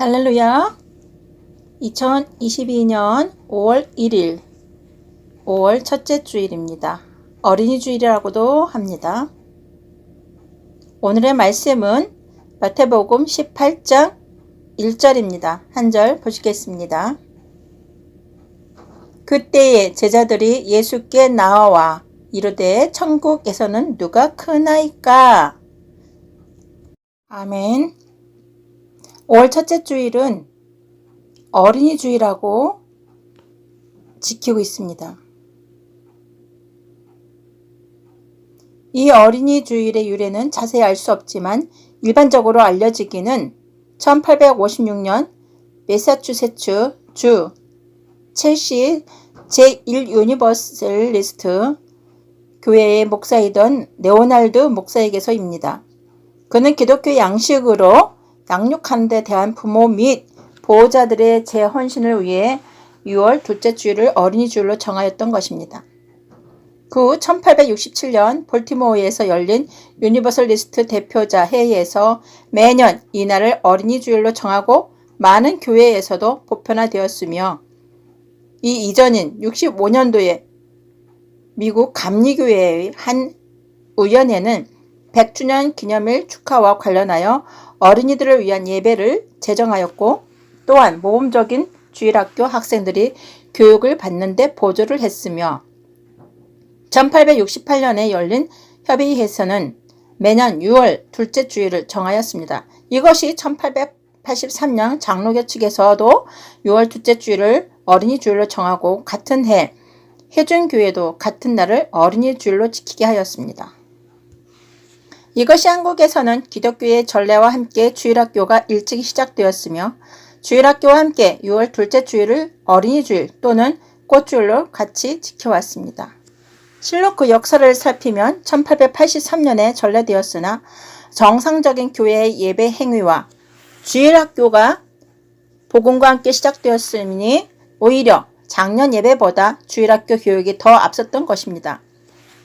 할렐루야. 2022년 5월 1일 5월 첫째 주일입니다. 어린이 주일이라고도 합니다. 오늘의 말씀은 마태복음 18장 1절입니다. 한 절 보시겠습니다. 그때에 제자들이 예수께 나와 이르되 천국에서는 누가 크나이까? 아멘. 5월 첫째 주일은 어린이 주일하고 지키고 있습니다. 이 어린이 주일의 유래는 자세히 알 수 없지만 일반적으로 알려지기는 1856년 매사추세츠 주 첼시 제1 유니버설리스트 교회의 목사이던 레오날드 목사에게서입니다. 그는 기독교 양식으로 양육하는 데 대한 부모 및 보호자들의 재헌신을 위해 6월 둘째 주일을 어린이 주일로 정하였던 것입니다. 그 후 1867년 볼티모어에서 열린 유니버설리스트 대표자 회의에서 매년 이날을 어린이 주일로 정하고 많은 교회에서도 보편화되었으며 이 이전인 65년도에 미국 감리교회의 한 의원회는 100주년 기념일 축하와 관련하여 어린이들을 위한 예배를 제정하였고 또한 모범적인 주일학교 학생들이 교육을 받는 데 보조를 했으며 1868년에 열린 협의회에서는 매년 6월 둘째 주일을 정하였습니다. 이것이 1883년 장로교 측에서도 6월 둘째 주일을 어린이 주일로 정하고 같은 해 해준교회도 같은 날을 어린이 주일로 지키게 하였습니다. 이것이 한국에서는 기독교의 전례와 함께 주일학교가 일찍 시작되었으며 주일학교와 함께 6월 둘째 주일을 어린이 주일 또는 꽃주일로 같이 지켜왔습니다. 실로 그 역사를 살피면 1883년에 전래되었으나 정상적인 교회의 예배 행위와 주일학교가 복음과 함께 시작되었으니 오히려 작년 예배보다 주일학교 교육이 더 앞섰던 것입니다.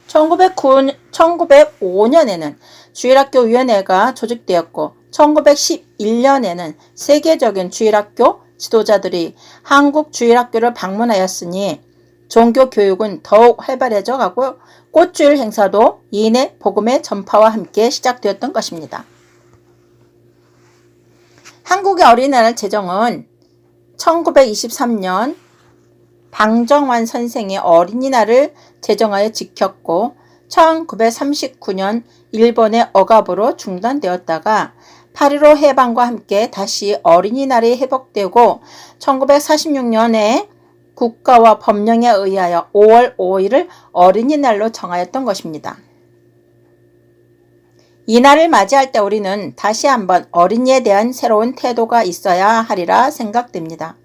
1905년에는 주일학교위원회가 조직되었고 1911년에는 세계적인 주일학교 지도자들이 한국 주일학교를 방문하였으니 종교교육은 더욱 활발해져 가고 꽃주일 행사도 이내 복음의 전파와 함께 시작되었던 것입니다. 한국의 어린이날 제정은 1923년 방정환 선생의 어린이날을 제정하여 지켰고 1939년 일본의 억압으로 중단되었다가 8.15 해방과 함께 다시 어린이날이 회복되고 1946년에 국가와 법령에 의하여 5월 5일을 어린이날로 정하였던 것입니다. 이 날을 맞이할 때 우리는 다시 한번 어린이에 대한 새로운 태도가 있어야 하리라 생각됩니다.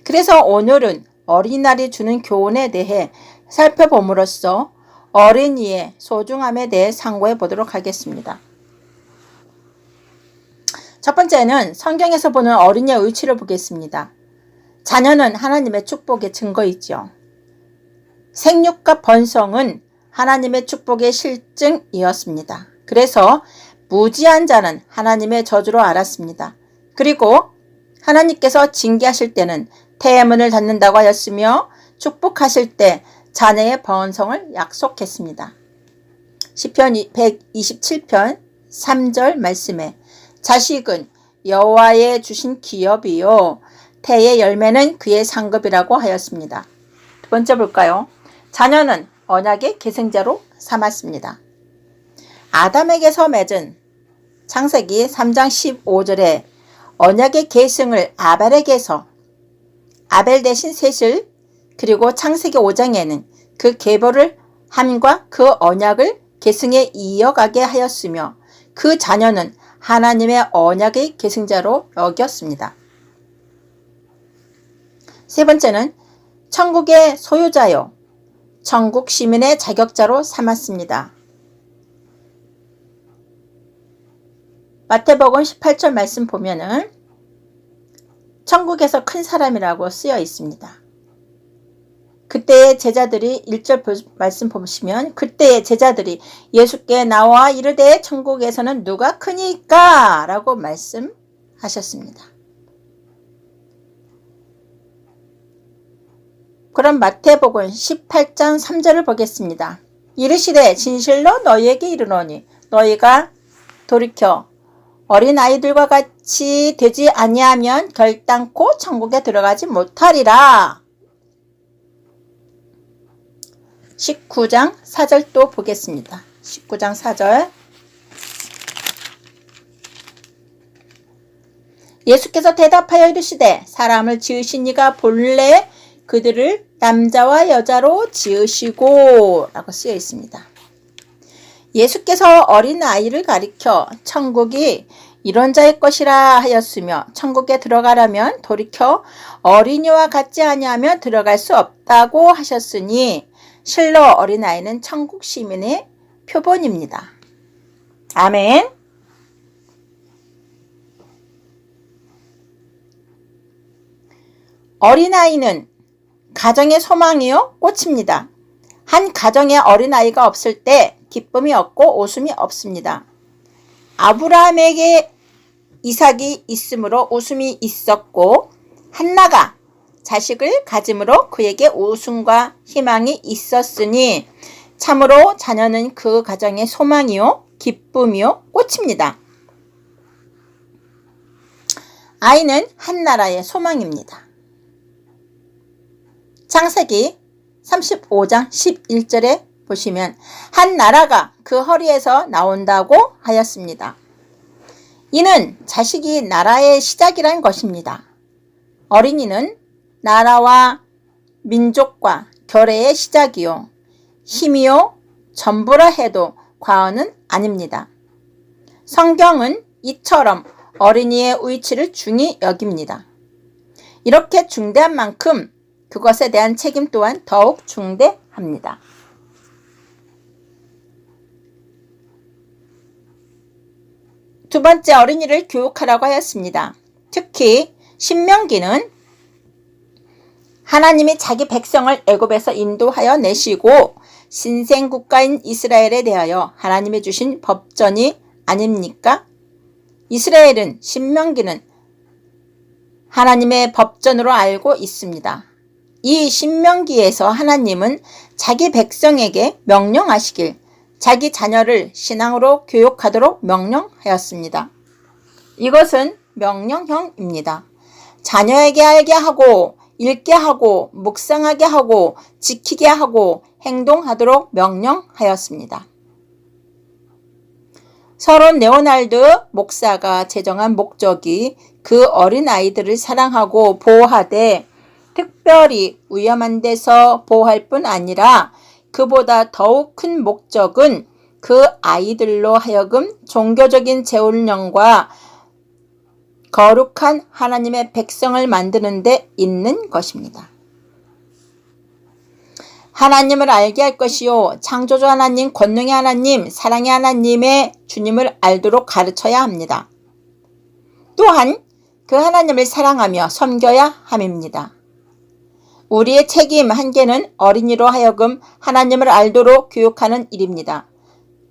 그래서 오늘은 어린이날이 주는 교훈에 대해 살펴봄으로써 어린이의 소중함에 대해 상고해 보도록 하겠습니다. 첫 번째는 성경에서 보는 어린이의 의취를 보겠습니다. 자녀는 하나님의 축복의 증거이지요. 생육과 번성은 하나님의 축복의 실증이었습니다. 그래서 무지한 자는 하나님의 저주로 알았습니다. 그리고 하나님께서 징계하실 때는 태문을 닫는다고 하였으며 축복하실 때 자녀의 번성을 약속했습니다. 시편 127편 3절 말씀에 자식은 여호와의 주신 기업이요 태의 열매는 그의 상급이라고 하였습니다. 두 번째 볼까요? 자녀는 언약의 계승자로 삼았습니다. 아담에게서 맺은 창세기 3장 15절에 언약의 계승을 아벨에게서 아벨 대신 셋을 그리고 창세기 5장에는 그 계보를 함과 그 언약을 계승에 이어가게 하였으며 그 자녀는 하나님의 언약의 계승자로 여겼습니다. 세 번째는 천국의 소유자요 천국 시민의 자격자로 삼았습니다. 마태복음 18절 말씀 보면은 천국에서 큰 사람이라고 쓰여 있습니다. 그때의 제자들이 1절 말씀 보시면 그때의 제자들이 예수께 나와 이르되 천국에서는 누가 크니까? 라고 말씀하셨습니다. 그럼 마태복음 18장 3절을 보겠습니다. 이르시되 진실로 너희에게 이르노니 너희가 돌이켜 어린아이들과 같이 되지 아니하면 결단코 천국에 들어가지 못하리라. 19장 4절 또 보겠습니다. 19장 4절. 예수께서 대답하여 이르시되 사람을 지으신 이가 본래 그들을 남자와 여자로 지으시고 라고 쓰여 있습니다. 예수께서 어린아이를 가리켜 천국이 이런 자의 것이라 하였으며 천국에 들어가려면 돌이켜 어린이와 같지 아니하면 들어갈 수 없다고 하셨으니 실로 어린아이는 천국 시민의 표본입니다. 아멘. 어린아이는 가정의 소망이요 꽃입니다. 한 가정에 어린아이가 없을 때 기쁨이 없고 웃음이 없습니다. 아브라함에게 이삭이 있으므로 웃음이 있었고 한나가 자식을 가짐으로 그에게 웃음과 희망이 있었으니 참으로 자녀는 그 가정의 소망이요 기쁨이요 꽃입니다. 아이는 한 나라의 소망입니다. 창세기 35장 11절에 보시면 한 나라가 그 허리에서 나온다고 하였습니다. 이는 자식이 나라의 시작이란 것입니다. 어린이는 나라와 민족과 결의의 시작이요 힘이요 전부라 해도 과언은 아닙니다. 성경은 이처럼 어린이의 위치를 중히 여깁니다. 이렇게 중대한 만큼 그것에 대한 책임 또한 더욱 중대합니다. 두 번째, 어린이를 교육하라고 하였습니다. 특히 신명기는 하나님이 자기 백성을 애굽에서 인도하여 내시고 신생국가인 이스라엘에 대하여 하나님이 주신 법전이 아닙니까? 이스라엘은 신명기는 하나님의 법전으로 알고 있습니다. 이 신명기에서 하나님은 자기 백성에게 명령하시길 자기 자녀를 신앙으로 교육하도록 명령하였습니다. 이것은 명령형입니다. 자녀에게 알게 하고 읽게 하고 묵상하게 하고 지키게 하고 행동하도록 명령하였습니다. 서론 레오날드 목사가 제정한 목적이 그 어린아이들을 사랑하고 보호하되 특별히 위험한 데서 보호할 뿐 아니라 그보다 더욱 큰 목적은 그 아이들로 하여금 종교적인 재훈련과 거룩한 하나님의 백성을 만드는 데 있는 것입니다. 하나님을 알게 할 것이요 창조주 하나님, 권능의 하나님, 사랑의 하나님의 주님을 알도록 가르쳐야 합니다. 또한 그 하나님을 사랑하며 섬겨야 함입니다. 우리의 책임 한계는 어린이로 하여금 하나님을 알도록 교육하는 일입니다.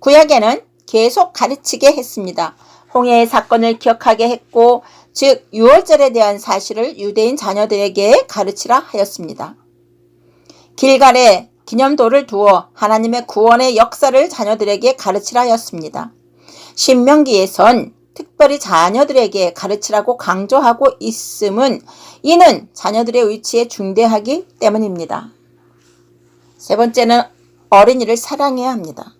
구약에는 계속 가르치게 했습니다. 홍해의 사건을 기억하게 했고 즉 유월절에 대한 사실을 유대인 자녀들에게 가르치라 하였습니다. 길갈에 기념돌을 두어 하나님의 구원의 역사를 자녀들에게 가르치라 하였습니다. 신명기에선 특별히 자녀들에게 가르치라고 강조하고 있음은 이는 자녀들의 위치에 중대하기 때문입니다. 세 번째는 어린이를 사랑해야 합니다.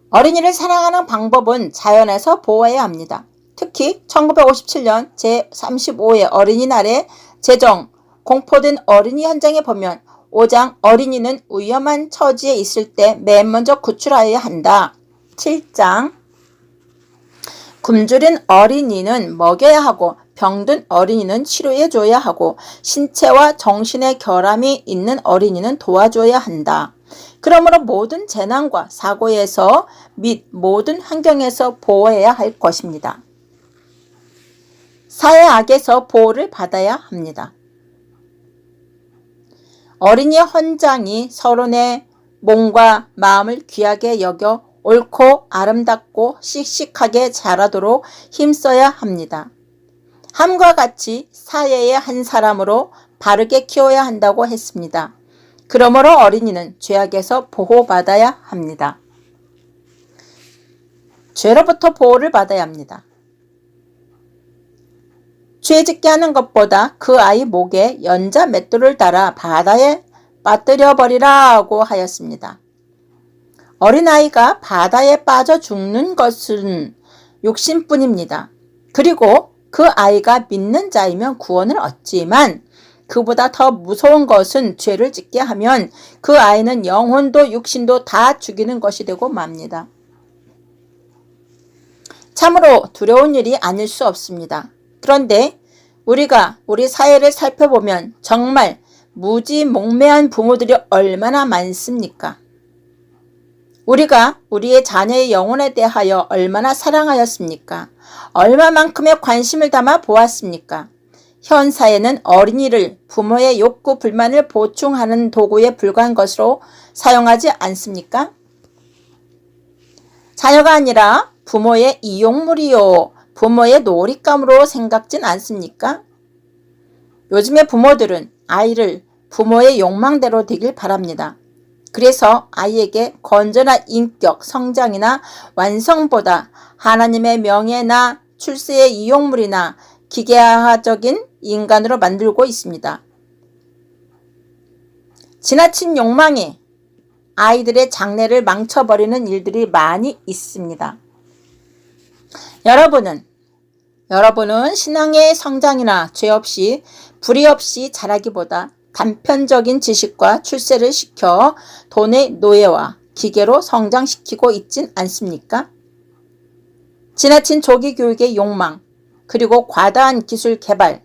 어린이를 사랑하는 방법은 자연에서 보호해야 합니다. 특히 1957년 제35회 어린이날에 제정 공포된 어린이 현장에 보면 5장 어린이는 위험한 처지에 있을 때 맨 먼저 구출하여야 한다. 7장 굶주린 어린이는 먹여야 하고 병든 어린이는 치료해줘야 하고 신체와 정신의 결함이 있는 어린이는 도와줘야 한다. 그러므로 모든 재난과 사고에서 및 모든 환경에서 보호해야 할 것입니다. 사회악에서 보호를 받아야 합니다. 어린이의 헌장이 서로의 몸과 마음을 귀하게 여겨 옳고 아름답고 씩씩하게 자라도록 힘써야 합니다. 함과 같이 사회의 한 사람으로 바르게 키워야 한다고 했습니다. 그러므로 어린이는 죄악에서 보호받아야 합니다. 죄로부터 보호를 받아야 합니다. 죄 짓게 하는 것보다 그 아이 목에 연자 맷돌을 달아 바다에 빠뜨려 버리라고 하였습니다. 어린아이가 바다에 빠져 죽는 것은 욕심뿐입니다. 그리고 그 아이가 믿는 자이면 구원을 얻지만 그보다 더 무서운 것은 죄를 짓게 하면 그 아이는 영혼도 육신도 다 죽이는 것이 되고 맙니다. 참으로 두려운 일이 아닐 수 없습니다. 그런데 우리가 우리 사회를 살펴보면 정말 무지몽매한 부모들이 얼마나 많습니까? 우리가 우리의 자녀의 영혼에 대하여 얼마나 사랑하였습니까? 얼마만큼의 관심을 담아 보았습니까? 현 사회는 어린이를 부모의 욕구 불만을 보충하는 도구에 불과한 것으로 사용하지 않습니까? 자녀가 아니라 부모의 이용물이요, 부모의 놀잇감으로 생각진 않습니까? 요즘의 부모들은 아이를 부모의 욕망대로 되길 바랍니다. 그래서 아이에게 건전한 인격, 성장이나 완성보다 하나님의 명예나 출세의 이용물이나 기계화적인 인간으로 만들고 있습니다. 지나친 욕망이 아이들의 장래를 망쳐버리는 일들이 많이 있습니다. 여러분은 신앙의 성장이나 죄 없이 불의 없이 자라기보다 단편적인 지식과 출세를 시켜 돈의 노예와 기계로 성장시키고 있진 않습니까? 지나친 조기 교육의 욕망, 그리고 과다한 기술 개발,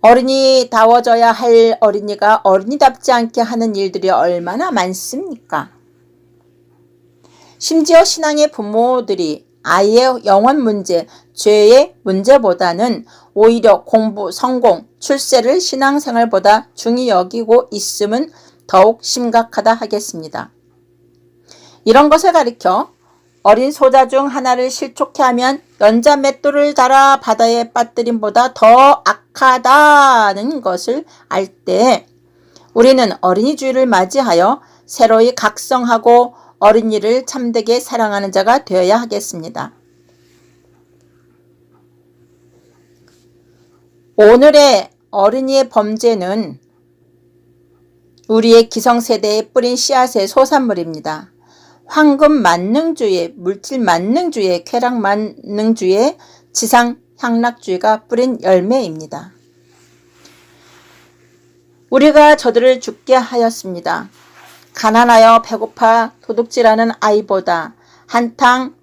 어린이다워져야 할 어린이가 어린이답지 않게 하는 일들이 얼마나 많습니까? 심지어 신앙의 부모들이 아이의 영혼 문제, 죄의 문제보다는 오히려 공부, 성공, 출세를 신앙생활보다 중히 여기고 있음은 더욱 심각하다 하겠습니다. 이런 것을 가리켜 어린 소자 중 하나를 실족해 하면 연자 맷돌을 달아 바다에 빠뜨림보다 더 악하다는 것을 알 때 우리는 어린이주의를 맞이하여 새로이 각성하고 어린이를 참되게 사랑하는 자가 되어야 하겠습니다. 오늘의 어린이의 범죄는 우리의 기성세대에 뿌린 씨앗의 소산물입니다. 황금 만능주의, 물질 만능주의, 쾌락 만능주의, 지상 향락주의가 뿌린 열매입니다. 우리가 저들을 죽게 하였습니다. 가난하여 배고파 도둑질하는 아이보다 한탕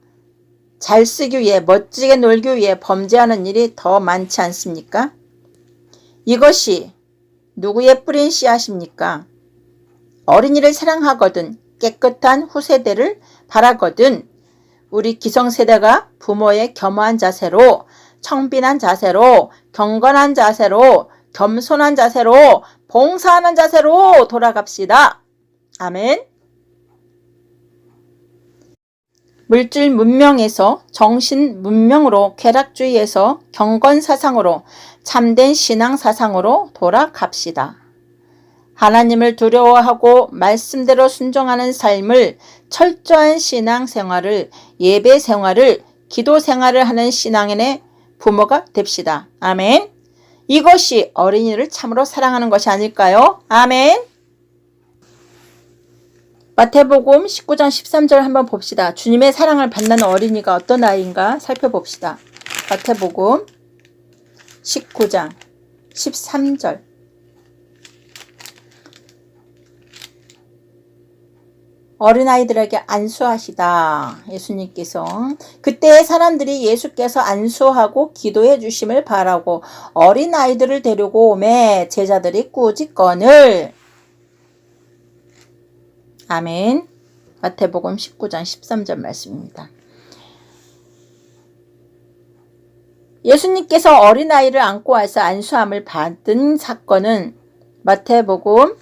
잘 쓰기 위해 멋지게 놀기 위해 범죄하는 일이 더 많지 않습니까? 이것이 누구의 뿌린 씨앗입니까? 어린이를 사랑하거든 깨끗한 후세대를 바라거든 우리 기성세대가 부모의 겸허한 자세로, 청빈한 자세로, 경건한 자세로, 겸손한 자세로, 봉사하는 자세로 돌아갑시다. 아멘. 물질 문명에서 정신 문명으로, 쾌락주의에서 경건 사상으로, 참된 신앙 사상으로 돌아갑시다. 하나님을 두려워하고 말씀대로 순종하는 삶을, 철저한 신앙 생활을, 예배 생활을, 기도 생활을 하는 신앙인의 부모가 됩시다. 아멘. 이것이 어린이를 참으로 사랑하는 것이 아닐까요? 아멘. 마태복음 19장 13절 한번 봅시다. 주님의 사랑을 받는 어린이가 어떤 아이인가 살펴봅시다. 마태복음 19장 13절. 어린아이들에게 안수하시다. 예수님께서. 그때 사람들이 예수께서 안수하고 기도해 주심을 바라고 어린아이들을 데리고 오매 제자들이 꾸짖거늘. 아멘. 마태복음 19장 13절 말씀입니다. 예수님께서 어린아이를 안고 와서 안수함을 받은 사건은 마태복음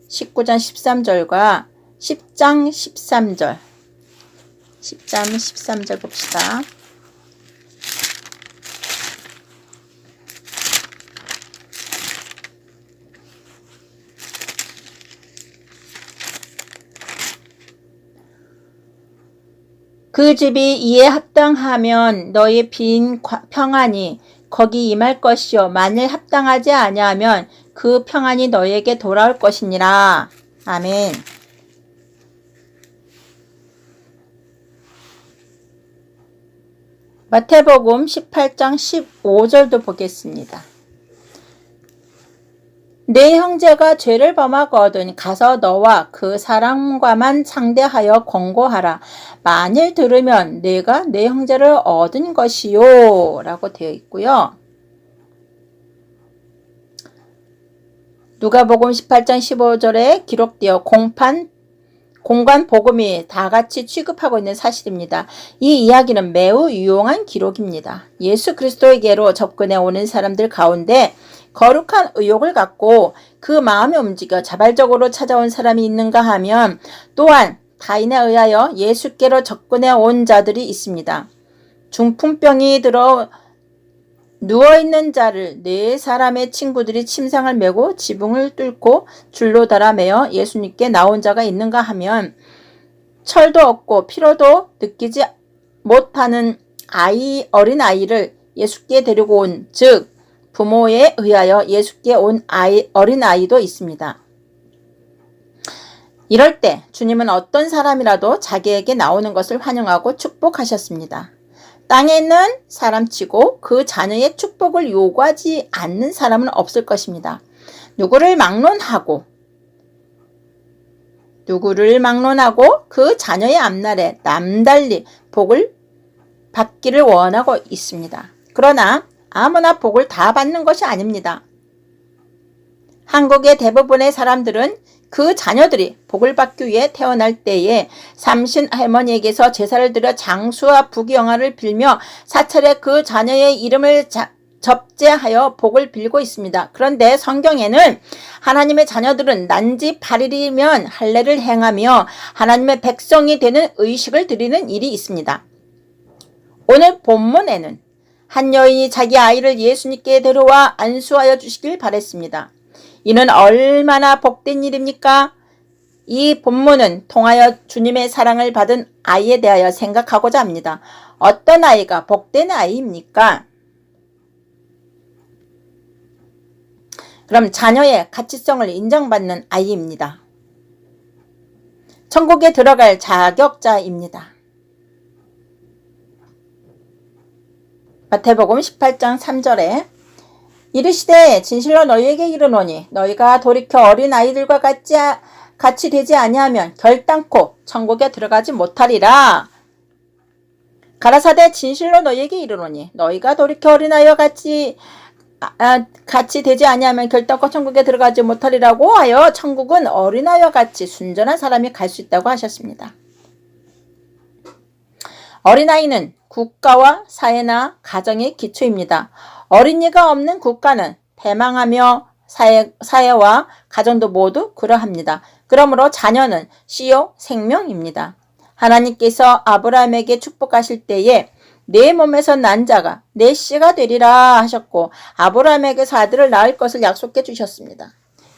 19장 13절과 10장 13절 봅시다. 그 집이 이에 합당하면 너의 빈 평안이 거기 임할 것이요 만일 합당하지 아니하면 그 평안이 너에게 돌아올 것이니라. 아멘. 마태복음 18장 15절도 보겠습니다. 내 형제가 죄를 범하거든 가서 너와 그 사람과만 상대하여 권고하라. 만일 들으면 내가 내 형제를 얻은 것이요 라고 되어 있고요. 누가복음 18장 15절에 기록되어 공간 복음이 다같이 취급하고 있는 사실입니다. 이 이야기는 매우 유용한 기록입니다. 예수 그리스도에게로 접근해 오는 사람들 가운데 거룩한 의욕을 갖고 그 마음에 움직여 자발적으로 찾아온 사람이 있는가 하면 또한 타인에 의하여 예수께로 접근해 온 자들이 있습니다. 중풍병이 들어 누워있는 자를 네 사람의 친구들이 침상을 메고 지붕을 뚫고 줄로 달아매어 예수님께 나온 자가 있는가 하면 철도 없고 피로도 느끼지 못하는 어린 아이를 예수께 데리고 온, 즉 부모에 의하여 예수께 온 어린 아이도 있습니다. 이럴 때 주님은 어떤 사람이라도 자기에게 나오는 것을 환영하고 축복하셨습니다. 땅에 있는 사람치고 그 자녀의 축복을 요구하지 않는 사람은 없을 것입니다. 누구를 막론하고 그 자녀의 앞날에 남달리 복을 받기를 원하고 있습니다. 그러나 아무나 복을 다 받는 것이 아닙니다. 한국의 대부분의 사람들은 그 자녀들이 복을 받기 위해 태어날 때에 삼신 할머니에게서 제사를 드려 장수와 부귀영화를 빌며 사찰에 그 자녀의 이름을 접제하여 복을 빌고 있습니다. 그런데 성경에는 하나님의 자녀들은 난지 8일이면 할례를 행하며 하나님의 백성이 되는 의식을 드리는 일이 있습니다. 오늘 본문에는 한 여인이 자기 아이를 예수님께 데려와 안수하여 주시길 바랬습니다. 이는 얼마나 복된 일입니까? 이 본문은 통하여 주님의 사랑을 받은 아이에 대하여 생각하고자 합니다. 어떤 아이가 복된 아이입니까? 그럼 자녀의 가치성을 인정받는 아이입니다. 천국에 들어갈 자격자입니다. 마태복음 18장 3절에 이르시되 진실로 너희에게 이르노니 너희가 돌이켜 어린 아이들과 같이 되지 아니하면 결단코 천국에 들어가지 못하리라. 가라사대 진실로 너희에게 이르노니 너희가 돌이켜 어린 아이와 같이 되지 아니하면 결단코 천국에 들어가지 못하리라고 하여 천국은 어린아이와 같이 순전한 사람이 갈 수 있다고 하셨습니다. 어린아이는 국가와 사회나 가정의 기초입니다. 어린이가 없는 국가는 패망하며 사회와 가정도 모두 그러합니다. 그러므로 자녀는 씨요 생명입니다. 하나님께서 아브라함에게 축복하실 때에 내 몸에서 난 자가 내 씨가 되리라 하셨고 아브라함에게서 아들을 낳을 것을 약속해 주셨습니다.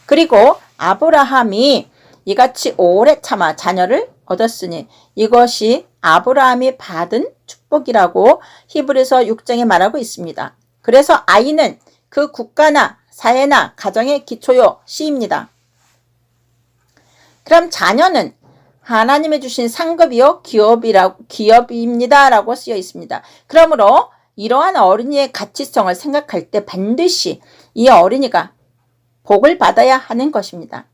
그리고 아브라함이 이같이 오래 참아 자녀를 얻었으니 이것이 아브라함이 받은 축복이라고 히브리서 6장에 말하고 있습니다. 그래서 아이는 그 국가나 사회나 가정의 기초요 씨입니다. 그럼 자녀는 하나님이 주신 상급이요 기업입니다 라고 쓰여 있습니다. 그러므로 이러한 어린이의 가치성을 생각할 때 반드시 이 어린이가 복을 받아야 하는 것입니다.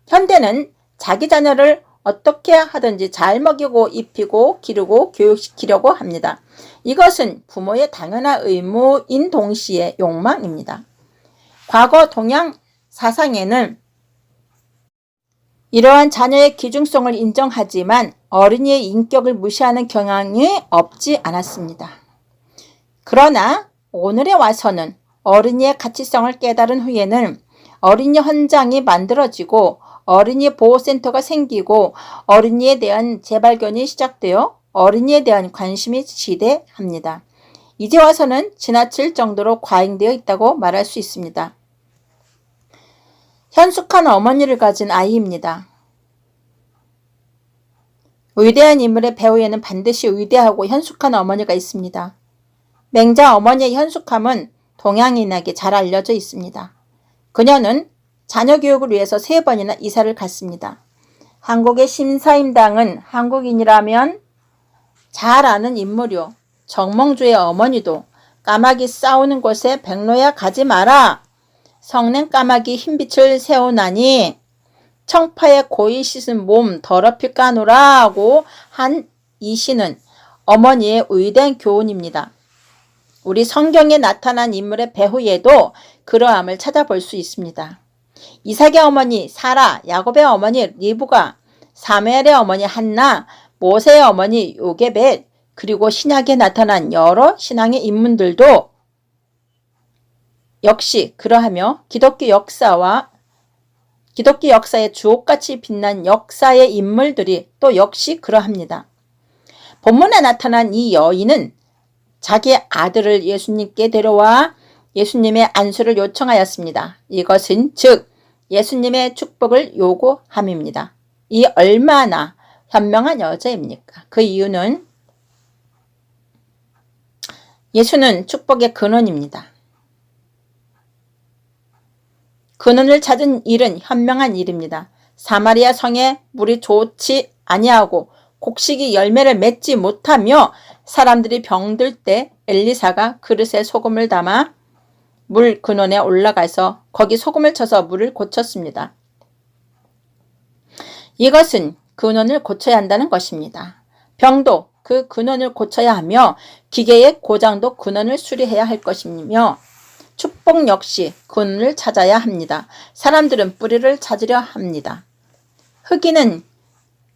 현대는 자기 자녀를 어떻게 하든지 잘 먹이고 입히고 기르고 교육시키려고 합니다. 이것은 부모의 당연한 의무인 동시에 욕망입니다. 과거 동양 사상에는 이러한 자녀의 귀중성을 인정하지만 어린이의 인격을 무시하는 경향이 없지 않았습니다. 그러나 오늘에 와서는 어린이의 가치성을 깨달은 후에는 어린이 헌장이 만들어지고 어린이 보호센터가 생기고 어린이에 대한 재발견이 시작되어 어린이에 대한 관심이 지대합니다. 이제 와서는 지나칠 정도로 과잉되어 있다고 말할 수 있습니다. 현숙한 어머니를 가진 아이입니다. 위대한 인물의 배후에는 반드시 위대하고 현숙한 어머니가 있습니다. 맹자 어머니의 현숙함은 동양인에게 잘 알려져 있습니다. 그녀는 자녀 교육을 위해서 3번이나 이사를 갔습니다. 한국의 심사임당은 한국인이라면 잘 아는 인물이요. 정몽주의 어머니도 까마귀 싸우는 곳에 백로야 가지 마라. 성낸 까마귀 흰빛을 세우나니 청파에 고이 씻은 몸 더럽힐 까노라 하고 한 이 시는 어머니의 위대한 교훈입니다. 우리 성경에 나타난 인물의 배후에도 그러함을 찾아볼 수 있습니다. 이삭의 어머니 사라, 야곱의 어머니 리브가, 사무엘의 어머니 한나, 모세의 어머니 요게벳, 그리고 신약에 나타난 여러 신앙의 인물들도 역시 그러하며 기독교 역사의 주옥같이 빛난 역사의 인물들이 또 역시 그러합니다. 본문에 나타난 이 여인은 자기 아들을 예수님께 데려와 예수님의 안수를 요청하였습니다. 이것은 즉 예수님의 축복을 요구함입니다. 이 얼마나 현명한 여자입니까? 그 이유는 예수는 축복의 근원입니다. 근원을 찾은 일은 현명한 일입니다. 사마리아 성에 물이 좋지 아니하고 곡식이 열매를 맺지 못하며 사람들이 병들 때 엘리사가 그릇에 소금을 담아 물 근원에 올라가서 거기 소금을 쳐서 물을 고쳤습니다. 이것은 근원을 고쳐야 한다는 것입니다. 병도 그 근원을 고쳐야 하며 기계의 고장도 근원을 수리해야 할 것이며 축복 역시 근원을 찾아야 합니다. 사람들은 뿌리를 찾으려 합니다. 흑인은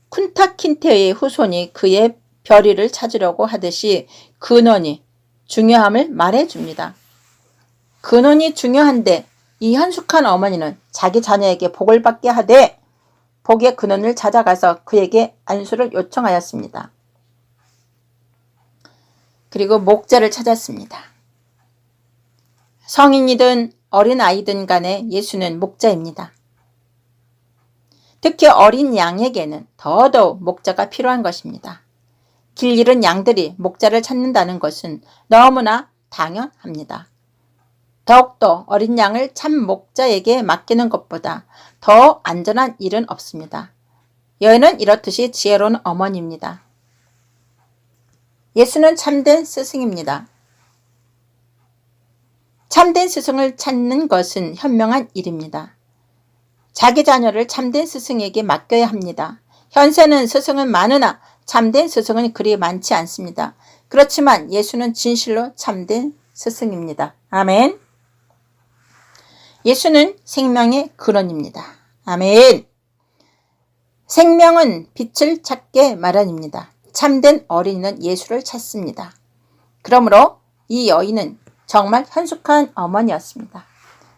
쿤타킨테의 후손이 그의 별이를 찾으려고 하듯이 근원이 중요함을 말해줍니다. 근원이 중요한데 이 현숙한 어머니는 자기 자녀에게 복을 받게 하되 복의 근원을 찾아가서 그에게 안수를 요청하였습니다. 그리고 목자를 찾았습니다. 성인이든 어린아이든 간에 예수는 목자입니다. 특히 어린 양에게는 더더욱 목자가 필요한 것입니다. 길 잃은 양들이 목자를 찾는다는 것은 너무나 당연합니다. 더욱더 어린 양을 참 목자에게 맡기는 것보다 더 안전한 일은 없습니다. 여인은 이렇듯이 지혜로운 어머니입니다. 예수는 참된 스승입니다. 참된 스승을 찾는 것은 현명한 일입니다. 자기 자녀를 참된 스승에게 맡겨야 합니다. 현세는 스승은 많으나 참된 스승은 그리 많지 않습니다. 그렇지만 예수는 진실로 참된 스승입니다. 아멘. 예수는 생명의 근원입니다. 아멘. 생명은 빛을 찾게 마련입니다. 참된 어린이는 예수를 찾습니다. 그러므로 이 여인은 정말 현숙한 어머니였습니다.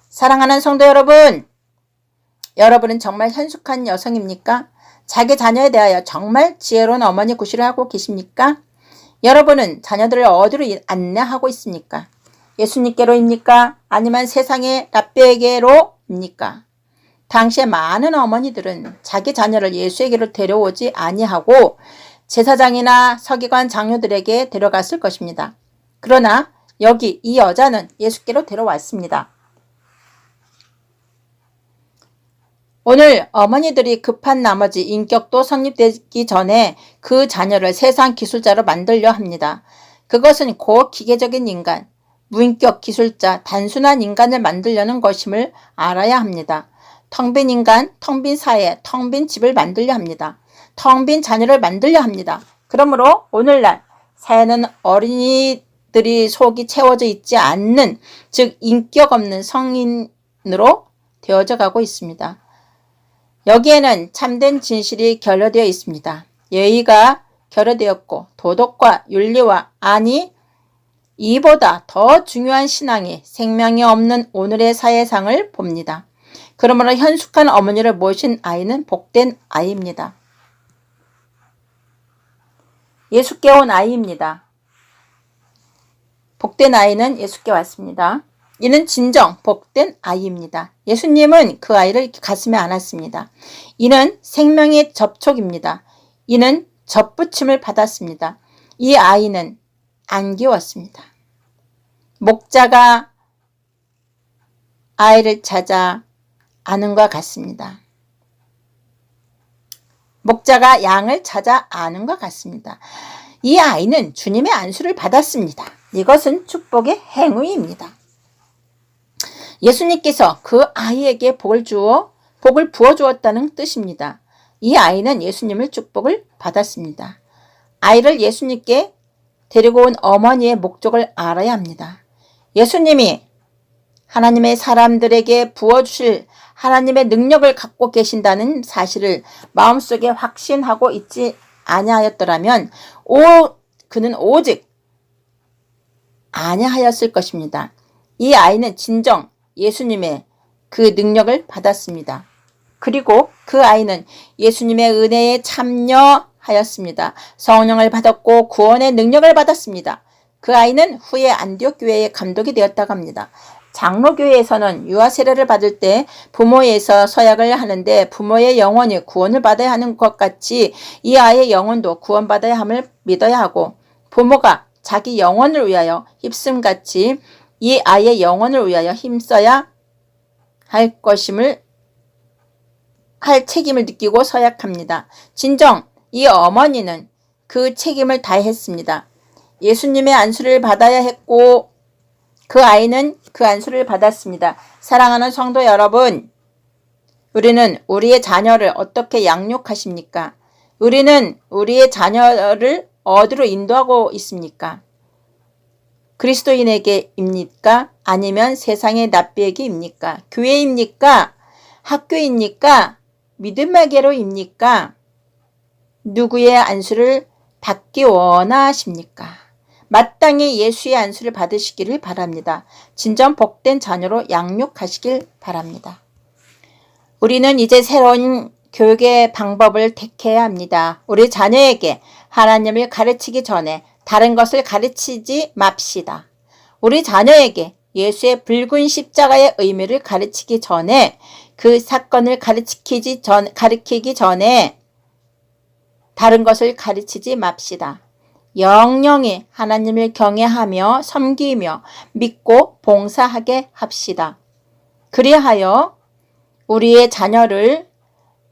사랑하는 성도 여러분, 여러분은 정말 현숙한 여성입니까? 자기 자녀에 대하여 정말 지혜로운 어머니 구실을 하고 계십니까? 여러분은 자녀들을 어디로 안내하고 있습니까? 예수님께로입니까? 아니면 세상의 라떼에게로입니까? 당시에 많은 어머니들은 자기 자녀를 예수에게로 데려오지 아니하고 제사장이나 서기관 장로들에게 데려갔을 것입니다. 그러나 여기 이 여자는 예수께로 데려왔습니다. 오늘 어머니들이 급한 나머지 인격도 성립되기 전에 그 자녀를 세상 기술자로 만들려 합니다. 그것은 고기계적인 인간, 무인격 기술자, 단순한 인간을 만들려는 것임을 알아야 합니다. 텅 빈 인간, 텅 빈 사회, 텅 빈 집을 만들려 합니다. 텅 빈 자녀를 만들려 합니다. 그러므로 오늘날 사회는 어린이들이 속이 채워져 있지 않는, 즉 인격 없는 성인으로 되어져 가고 있습니다. 여기에는 참된 진실이 결여되어 있습니다. 예의가 결여되었고 도덕과 윤리와 아니 이보다 더 중요한 신앙이 생명이 없는 오늘의 사회상을 봅니다. 그러므로 현숙한 어머니를 모신 아이는 복된 아이입니다. 예수께 온 아이입니다. 복된 아이는 예수께 왔습니다. 이는 진정 복된 아이입니다. 예수님은 그 아이를 가슴에 안았습니다. 이는 생명의 접촉입니다. 이는 접붙임을 받았습니다. 이 아이는 안 귀웠습니다. 목자가 아이를 찾아 아는 것 같습니다. 목자가 양을 찾아 아는 것 같습니다. 이 아이는 주님의 안수를 받았습니다. 이것은 축복의 행위입니다. 예수님께서 그 아이에게 복을 부어주었다는 뜻입니다. 이 아이는 예수님의 축복을 받았습니다. 아이를 예수님께 데리고 온 어머니의 목적을 알아야 합니다. 예수님이 하나님의 사람들에게 부어주실 하나님의 능력을 갖고 계신다는 사실을 마음속에 확신하고 있지 아니하였더라면 그는 오직 아니하였을 것입니다. 이 아이는 진정 예수님의 그 능력을 받았습니다. 그리고 그 아이는 예수님의 은혜에 참여하였습니다. 성령을 받았고 구원의 능력을 받았습니다. 그 아이는 후에 안디옥 교회의 감독이 되었다고 합니다. 장로교회에서는 유아 세례를 받을 때 부모에서 서약을 하는데 부모의 영혼이 구원을 받아야 하는 것 같이 이 아이의 영혼도 구원받아야 함을 믿어야 하고 부모가 자기 영혼을 위하여 힘씀같이 이 아이의 영혼을 위하여 힘써야 할 책임을 느끼고 서약합니다. 진정 이 어머니는 그 책임을 다했습니다. 예수님의 안수를 받아야 했고 그 아이는 그 안수를 받았습니다. 사랑하는 성도 여러분, 우리는 우리의 자녀를 어떻게 양육하십니까? 우리는 우리의 자녀를 어디로 인도하고 있습니까? 그리스도인에게입니까? 아니면 세상의 납비에게입니까? 교회입니까? 학교입니까? 믿음에게로입니까? 누구의 안수를 받기 원하십니까? 마땅히 예수의 안수를 받으시기를 바랍니다. 진정 복된 자녀로 양육하시길 바랍니다. 우리는 이제 새로운 교육의 방법을 택해야 합니다. 우리 자녀에게 하나님을 가르치기 전에 다른 것을 가르치지 맙시다. 우리 자녀에게 예수의 붉은 십자가의 의미를 가르치기 전에 그 사건을 가르치기 전에 다른 것을 가르치지 맙시다. 영영이 하나님을 경외하며 섬기며 믿고 봉사하게 합시다. 그리하여 우리의 자녀를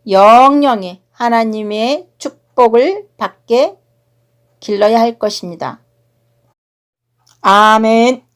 영영이 하나님의 축복을 받게 길러야 할 것입니다. 아멘.